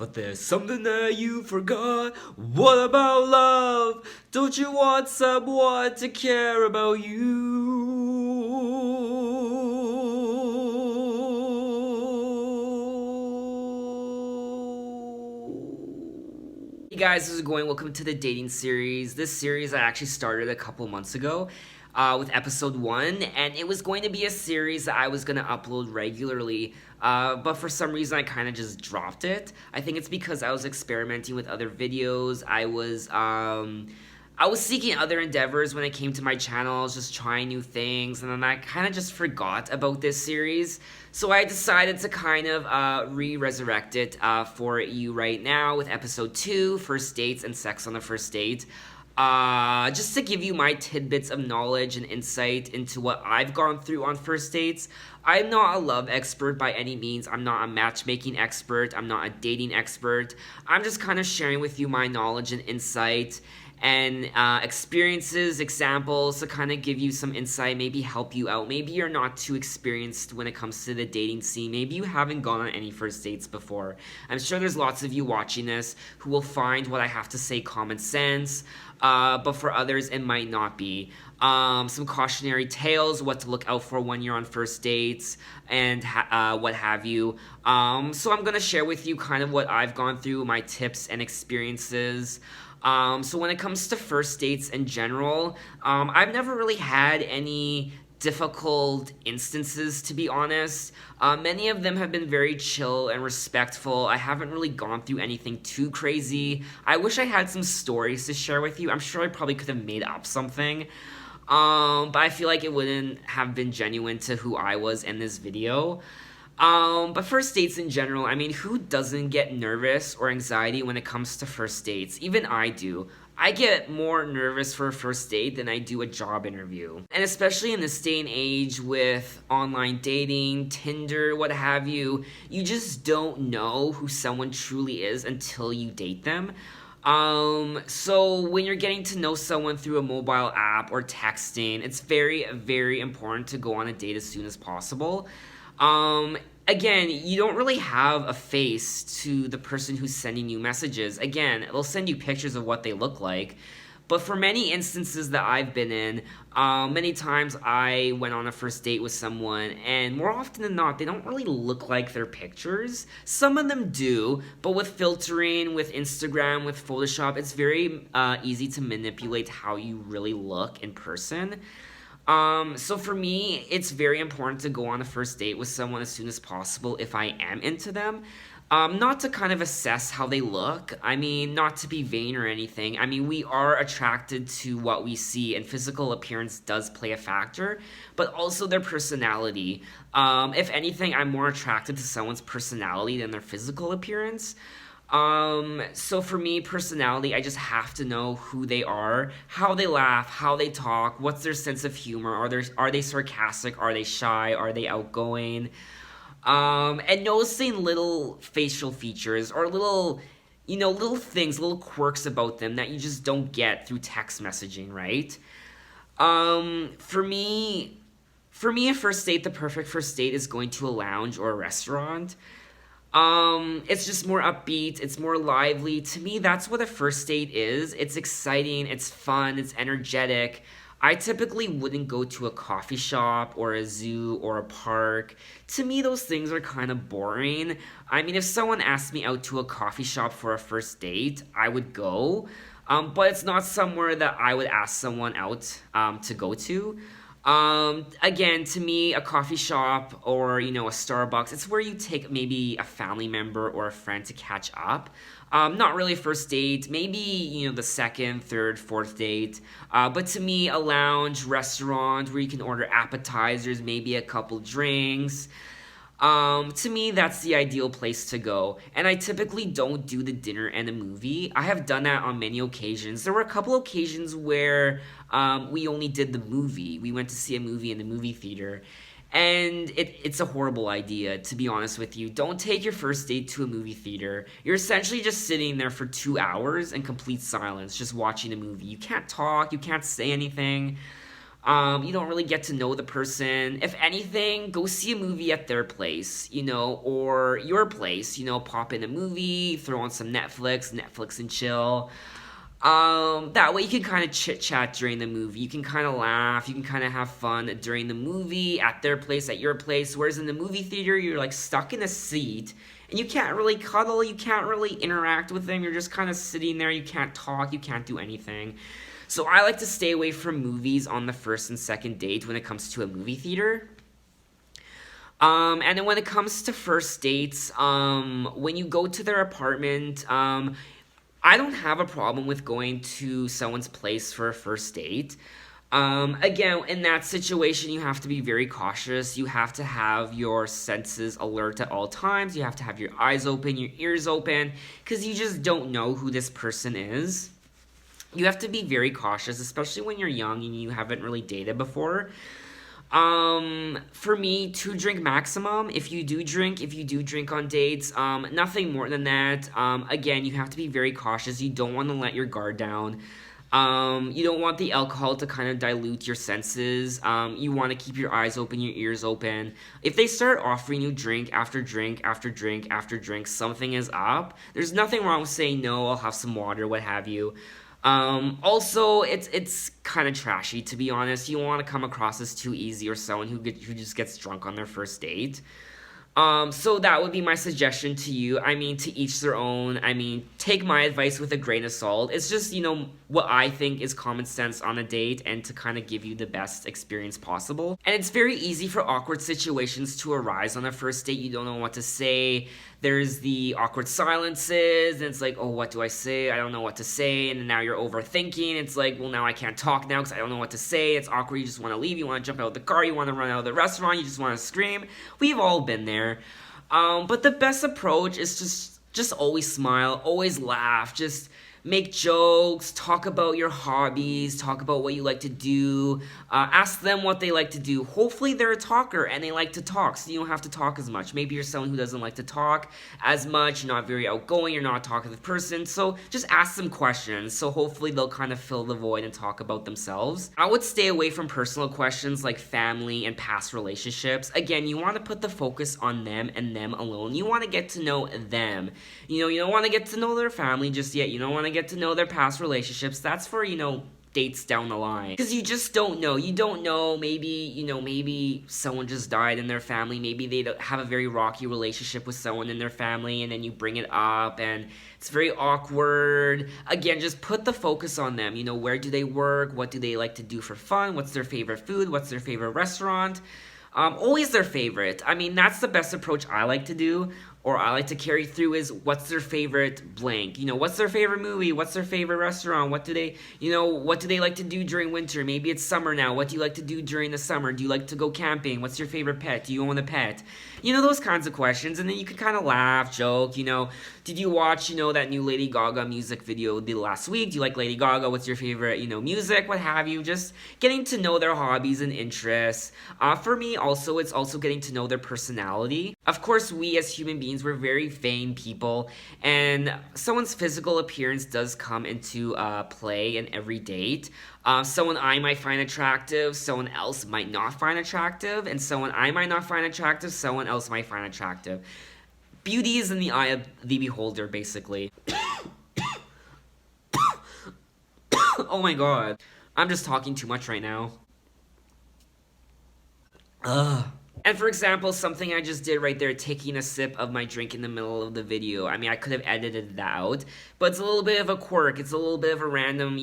But there's something that you forgot. What about love? Don't you want someone to care about you? Hey guys, how's it going? Welcome to the dating series. This series I actually started a couple months ago with episode 1, and it was going to be a series that I was going to upload regularly, but for some reason I kind of just dropped it. I think it's because I was experimenting with other videos. I was seeking other endeavors when it came to my channel. I was just trying new things, and then I kind of just forgot about this series. So I decided to kind of re-resurrect it for you right now with episode 2, First Dates and Sex on the First Date. Just to give you my tidbits of knowledge and insight into what I've gone through on first dates. I'm not a love expert by any means. I'm not a matchmaking expert. I'm not a dating expert. I'm just kind of sharing with you my knowledge and insight and experiences, examples to kind of give you some insight, maybe help you out. Maybe you're not too experienced when it comes to the dating scene. Maybe you haven't gone on any first dates before. I'm sure there's lots of you watching this who will find what I have to say common sense, but for others it might not be. Some cautionary tales, what to look out for when you're on first dates, and what have you. So I'm going to share with you kind of what I've gone through, my tips and experiences. So when it comes to first dates in general, I've never really had any difficult instances, to be honest. Many of them have been very chill and respectful. I haven't really gone through anything too crazy. I wish I had some stories to share with you. I'm sure I probably could have made up something. But I feel like it wouldn't have been genuine to who I was in this video. But first dates in general, I mean, who doesn't get nervous or anxiety when it comes to first dates? Even I do. I get more nervous for a first date than I do a job interview. And especially in this day and age with online dating, Tinder, what have you, you just don't know who someone truly is until you date them. So when you're getting to know someone through a mobile app or texting, it's very, very important to go on a date as soon as possible. Again, you don't really have a face to the person who's sending you messages. Again, they'll send you pictures of what they look like. But for many instances that I've been in, many times I went on a first date with someone, and more often than not, they don't really look like their pictures. Some of them do, but with filtering, with Instagram, with Photoshop, it's very easy to manipulate how you really look in person. So for me, it's very important to go on a first date with someone as soon as possible if I am into them. Not to kind of assess how they look. I mean, not to be vain or anything. I mean, we are attracted to what we see, and physical appearance does play a factor, but also their personality. If anything, I'm more attracted to someone's personality than their physical appearance. So for me, personality, I just have to know who they are, how they laugh, how they talk, what's their sense of humor, are they sarcastic, are they shy, are they outgoing, and noticing little facial features or little things, little quirks about them that you just don't get through text messaging, right? For me, a first date, the perfect first date is going to a lounge or a restaurant. It's just more upbeat, it's more lively. To me, that's what a first date is. It's exciting, it's fun, it's energetic. I typically wouldn't go to a coffee shop or a zoo or a park. To me, those things are kind of boring. I mean, if someone asked me out to a coffee shop for a first date, I would go. But it's not somewhere that I would ask someone out to go to. Again, to me, a coffee shop or, a Starbucks, it's where you take maybe a family member or a friend to catch up. Not really a first date, maybe, the second, third, fourth date. But to me, a lounge, restaurant where you can order appetizers, maybe a couple drinks. To me, that's the ideal place to go. And I typically don't do the dinner and a movie. I have done that on many occasions. There were a couple occasions where we only did the movie. We went to see a movie in the movie theater. And it's a horrible idea, to be honest with you. Don't take your first date to a movie theater. You're essentially just sitting there for 2 hours in complete silence, just watching a movie. You can't talk, you can't say anything. You don't really get to know the person. If anything, go see a movie at their place, or your place, pop in a movie, throw on some Netflix and chill. That way you can kind of chit chat during the movie. You can kind of laugh. You can kind of have fun during the movie at their place, at your place. Whereas in the movie theater, you're like stuck in a seat and you can't really cuddle. You can't really interact with them. You're just kind of sitting there. You can't talk. You can't do anything. So I like to stay away from movies on the first and second date when it comes to a movie theater. And then when it comes to first dates, when you go to their apartment, I don't have a problem with going to someone's place for a first date. Again, in that situation, you have to be very cautious. You have to have your senses alert at all times. You have to have your eyes open, your ears open, because you just don't know who this person is. You have to be very cautious, especially when you're young and you haven't really dated before. For me, 2 drink maximum. If you do drink on dates, nothing more than that. Again, you have to be very cautious. You don't want to let your guard down. You don't want the alcohol to kind of dilute your senses. You want to keep your eyes open, your ears open. If they start offering you drink after drink after drink after drink, something is up. There's nothing wrong with saying no, I'll have some water, what have you. Also, it's kind of trashy, to be honest. You don't want to come across as too easy or someone who just gets drunk on their first date. So that would be my suggestion to you. I mean, to each their own. I mean, take my advice with a grain of salt. It's just, what I think is common sense on a date and to kind of give you the best experience possible. And it's very easy for awkward situations to arise on a first date. You don't know what to say. There's the awkward silences, and it's like, oh, what do I say? I don't know what to say, and then now you're overthinking. It's like, well, now I can't talk now because I don't know what to say. It's awkward. You just want to leave. You want to jump out of the car. You want to run out of the restaurant. You just want to scream. We've all been there. But the best approach is just always smile, always laugh, just make jokes, talk about your hobbies, talk about what you like to do, ask them what they like to do. Hopefully they're a talker and they like to talk, so you don't have to talk as much. Maybe you're someone who doesn't like to talk as much, you're not very outgoing, you're not a talkative person, so just ask them questions, so hopefully they'll kind of fill the void and talk about themselves. I would stay away from personal questions like family and past relationships. Again, you want to put the focus on them and them alone. You want to get to know them. You don't want to get to know their family just yet. You don't want to get to know their past relationships. That's for, dates down the line. Because you just don't know. You don't know, maybe someone just died in their family. Maybe they have a very rocky relationship with someone in their family, and then you bring it up, and it's very awkward. Again, just put the focus on them. Where do they work? What do they like to do for fun? What's their favorite food? What's their favorite restaurant? Always their favorite. I mean, that's the best approach I like to do, or I like to carry through, is what's their favorite blank? What's their favorite movie? What's their favorite restaurant? What do they like to do during winter? Maybe it's summer now. What do you like to do during the summer? Do you like to go camping? What's your favorite pet? Do you own a pet? Those kinds of questions, and then you can kind of laugh, joke, Did you watch, that new Lady Gaga music video the last week? Do you like Lady Gaga? What's your favorite, music? What have you? Just getting to know their hobbies and interests. For me, also, it's also getting to know their personality. Of course, we as human beings, we're very vain people, and someone's physical appearance does come into play in every date. Someone I might find attractive, someone else might not find attractive, and someone I might not find attractive, someone else might find attractive. Beauty is in the eye of the beholder, basically. Oh my god. I'm just talking too much right now. Ugh. And for example, something I just did right there, taking a sip of my drink in the middle of the video. I mean, I could have edited that out, but it's a little bit of a quirk. It's a little bit of a random,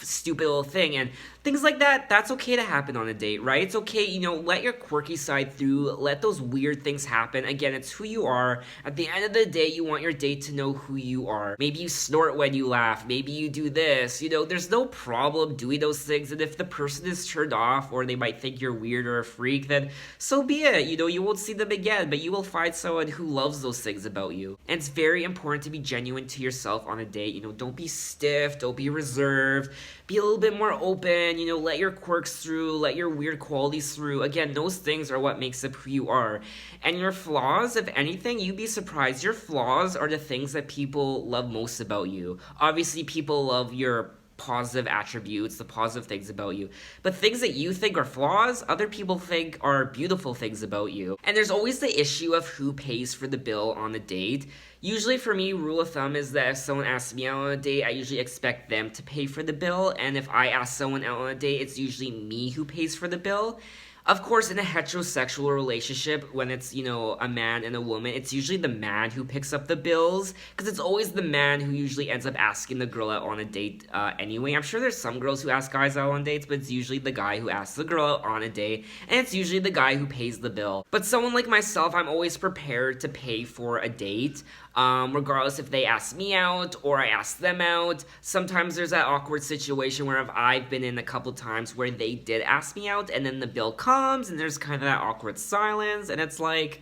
stupid little thing. And things like that, that's okay to happen on a date, right? It's okay, let your quirky side through. Let those weird things happen. Again, it's who you are. At the end of the day, you want your date to know who you are. Maybe you snort when you laugh. Maybe you do this. There's no problem doing those things. And if the person is turned off, or they might think you're weird or a freak, then so be it. You won't see them again, but you will find someone who loves those things about you. And it's very important to be genuine to yourself on a date. Don't be stiff, don't be reserved, be a little bit more open, let your quirks through, let your weird qualities through. Again, those things are what makes up who you are. And your flaws, if anything, you'd be surprised. Your flaws are the things that people love most about you. Obviously, people love your positive attributes, the positive things about you. But things that you think are flaws, other people think are beautiful things about you. And there's always the issue of who pays for the bill on a date. Usually for me, rule of thumb is that if someone asks me out on a date, I usually expect them to pay for the bill. And if I ask someone out on a date, it's usually me who pays for the bill. Of course, in a heterosexual relationship, when it's, a man and a woman, it's usually the man who picks up the bills, because it's always the man who usually ends up asking the girl out on a date anyway. I'm sure there's some girls who ask guys out on dates, but it's usually the guy who asks the girl out on a date, and it's usually the guy who pays the bill. But someone like myself, I'm always prepared to pay for a date, regardless if they ask me out or I ask them out. Sometimes there's that awkward situation where I've been in a couple times where they did ask me out, and then the bill comes, and there's kind of that awkward silence, and it's like,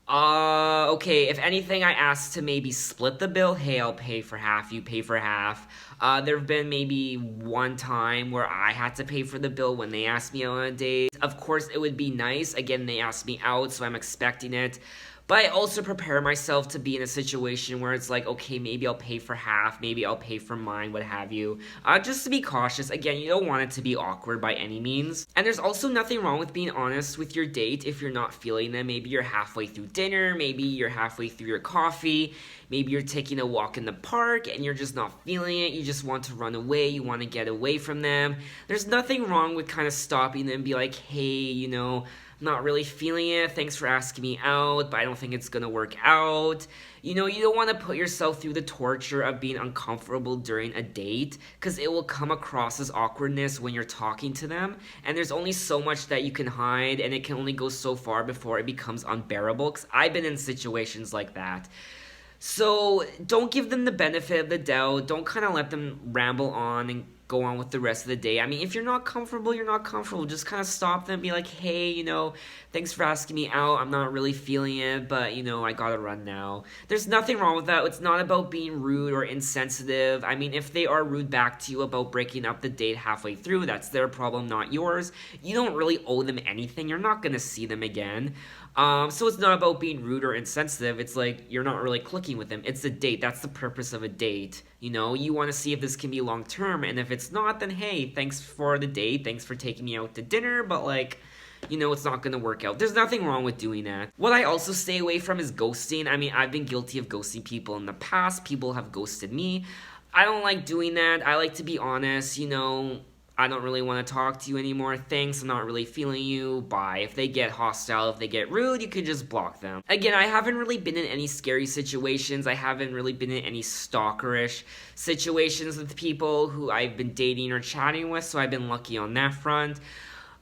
okay, if anything, I asked to maybe split the bill. Hey, I'll pay for half, you pay for half. There have been maybe one time where I had to pay for the bill when they asked me out on a date. Of course, it would be nice. Again, they asked me out, so I'm expecting it. But I also prepare myself to be in a situation where it's like, okay, maybe I'll pay for half, maybe I'll pay for mine, what have you. Just to be cautious. Again, you don't want it to be awkward by any means. And there's also nothing wrong with being honest with your date if you're not feeling them. Maybe you're halfway through dinner, maybe you're halfway through your coffee, maybe you're taking a walk in the park and you're just not feeling it, you just want to run away, you want to get away from them. There's nothing wrong with kind of stopping them and be like, hey, not really feeling it, thanks for asking me out, but I don't think it's gonna work out. You don't want to put yourself through the torture of being uncomfortable during a date, because it will come across as awkwardness when you're talking to them, and there's only so much that you can hide, and it can only go so far before it becomes unbearable, because I've been in situations like that. So don't give them the benefit of the doubt, don't kind of let them ramble on and go on with the rest of the day. I mean, if you're not comfortable, you're not comfortable. Just kind of stop them and be like, hey, thanks for asking me out. I'm not really feeling it, but, I gotta run now. There's nothing wrong with that. It's not about being rude or insensitive. I mean, if they are rude back to you about breaking up the date halfway through, that's their problem, not yours. You don't really owe them anything. You're not gonna see them again. So it's not about being rude or insensitive. It's like you're not really clicking with them. It's a date. That's the purpose of a date. You want to see if this can be long term, and if it's not, then hey, thanks for the date. Thanks for taking me out to dinner, but it's not going to work out. There's nothing wrong with doing that. What I also stay away from is ghosting. I mean, I've been guilty of ghosting people in the past. People have ghosted me. I don't like doing that. I like to be honest, I don't really want to talk to you anymore. Thanks, I'm not really feeling you. Bye. If they get hostile, if they get rude, you can just block them. Again, I haven't really been in any scary situations. I haven't really been in any stalkerish situations with people who I've been dating or chatting with, so I've been lucky on that front.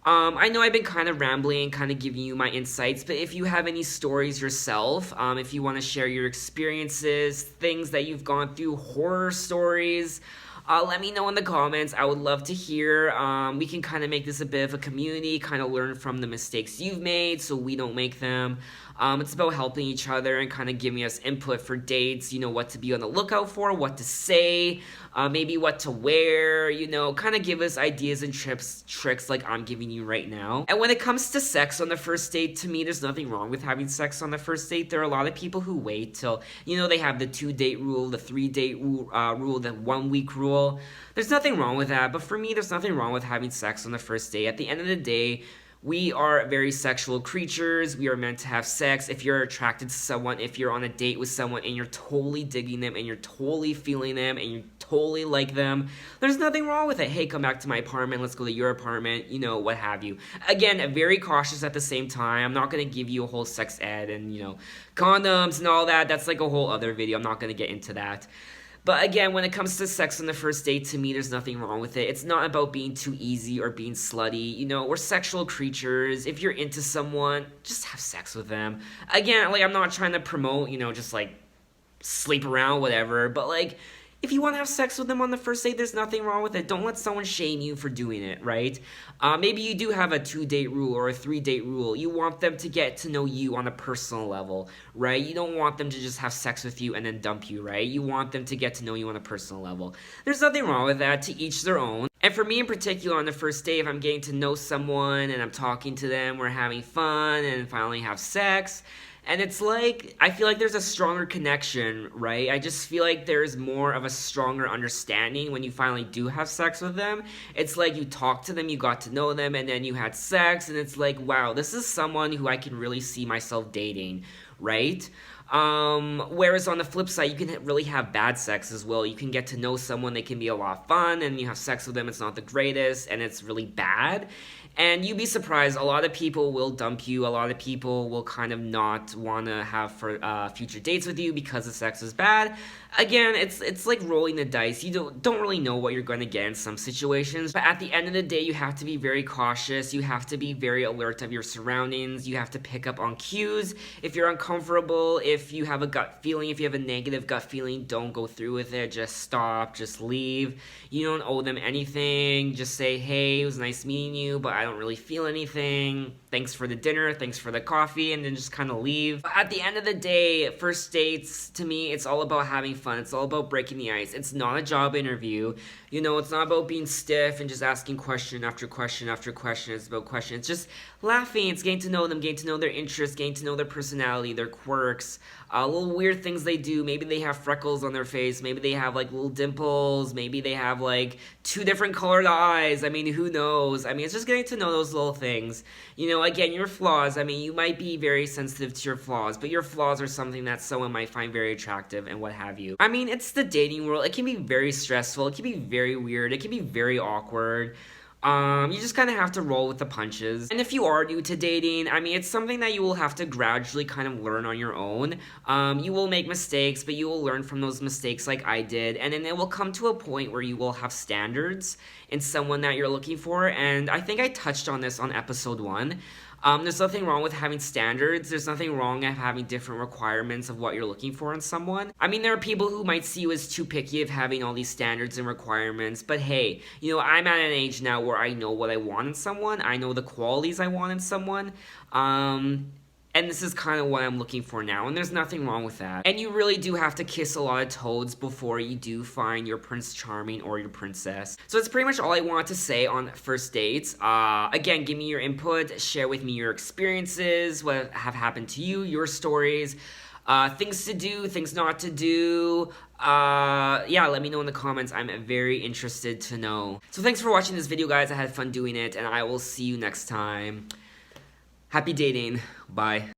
I know I've been kind of rambling, kind of giving you my insights, but if you have any stories yourself, if you want to share your experiences, things that you've gone through, horror stories, let me know in the comments. I would love to hear. We can kind of make this a bit of a community, kind of learn from the mistakes you've made so we don't make them. It's about helping each other and kind of giving us input for dates, what to be on the lookout for, what to say, maybe what to wear, kind of give us ideas and tricks like I'm giving you right now. And when it comes to sex on the first date, to me, there's nothing wrong with having sex on the first date. There are a lot of people who wait till, they have the 2-date rule, the 3-date rule, the 1-week rule. There's nothing wrong with that, but for me, there's nothing wrong with having sex on the first date. At the end of the day, we are very sexual creatures. We are meant to have sex. If you're attracted to someone, if you're on a date with someone and you're totally digging them and you're totally feeling them and you totally like them, there's nothing wrong with it. Hey, come back to my apartment. Let's go to your apartment, what have you. Again, very cautious at the same time. I'm not going to give you a whole sex ed and, condoms and all that. That's like a whole other video. I'm not going to get into that. But again, when it comes to sex on the first date, to me, there's nothing wrong with it. It's not about being too easy or being slutty. We're sexual creatures. If you're into someone, just have sex with them. Again, I'm not trying to promote, just sleep around, whatever. But if you want to have sex with them on the first date, there's nothing wrong with it. Don't let someone shame you for doing it, right? Maybe you do have a 2-date rule or a 3-date rule. You want them to get to know you on a personal level, right? You don't want them to just have sex with you and then dump you, right? You want them to get to know you on a personal level. There's nothing wrong with that. To each their own. And for me in particular, on the first date, if I'm getting to know someone and I'm talking to them, we're having fun and finally have sex, And it's like, I feel like there's a stronger connection, right? I just feel like there's more of a stronger understanding when you finally do have sex with them. It's like you talked to them, you got to know them, and then you had sex, and it's like, wow, this is someone who I can really see myself dating, right? Whereas on the flip side, you can really have bad sex as well. You can get to know someone, they can be a lot of fun, and you have sex with them, it's not the greatest, and it's really bad. And you'd be surprised, a lot of people will dump you, a lot of people will kind of not want to have future dates with you because the sex is bad. Again, it's like rolling the dice. You don't really know what you're going to get in some situations, but at the end of the day, you have to be very cautious. You have to be very alert of your surroundings. You have to pick up on cues. If you're uncomfortable, if you have a gut feeling, if you have a negative gut feeling, don't go through with it. Just stop, just leave. You don't owe them anything. Just say, hey, it was nice meeting you, but I don't really feel anything. Thanks for the dinner, thanks for the coffee, and then just kind of leave. But at the end of the day, first dates, to me, it's all about having fun. It's all about breaking the ice. It's not a job interview. You know, it's not about being stiff and just asking question after question after question. It's about questions. It's just laughing. It's getting to know them, getting to know their interests, getting to know their personality, their quirks, little weird things they do. Maybe they have freckles on their face. Maybe they have like little dimples. Maybe they have like 2 different colored eyes. I mean, who knows? I mean, it's just getting to know those little things. You know, again, your flaws. I mean, you might be very sensitive to your flaws, but your flaws are something that someone might find very attractive and what have you. I mean, it's the dating world. It can be very stressful. It can be very weird. It can be very awkward. You just kind of have to roll with the punches. And if you are new to dating, I mean, it's something that you will have to gradually kind of learn on your own. You will make mistakes, but you will learn from those mistakes like I did. And then it will come to a point where you will have standards in someone that you're looking for. And I think I touched on this on episode 1. There's nothing wrong with having standards. There's nothing wrong with having different requirements of what you're looking for in someone. I mean, there are people who might see you as too picky of having all these standards and requirements, but hey, you know, I'm at an age now where I know what I want in someone. I know the qualities I want in someone. And this is kind of what I'm looking for now, and there's nothing wrong with that. And you really do have to kiss a lot of toads before you do find your Prince Charming or your princess. So that's pretty much all I want to say on first dates. Again, give me your input, share with me your experiences, what have happened to you, your stories, things to do, things not to do. Yeah, let me know in the comments. I'm very interested to know. So thanks for watching this video, guys. I had fun doing it, and I will see you next time. Happy dating. Bye.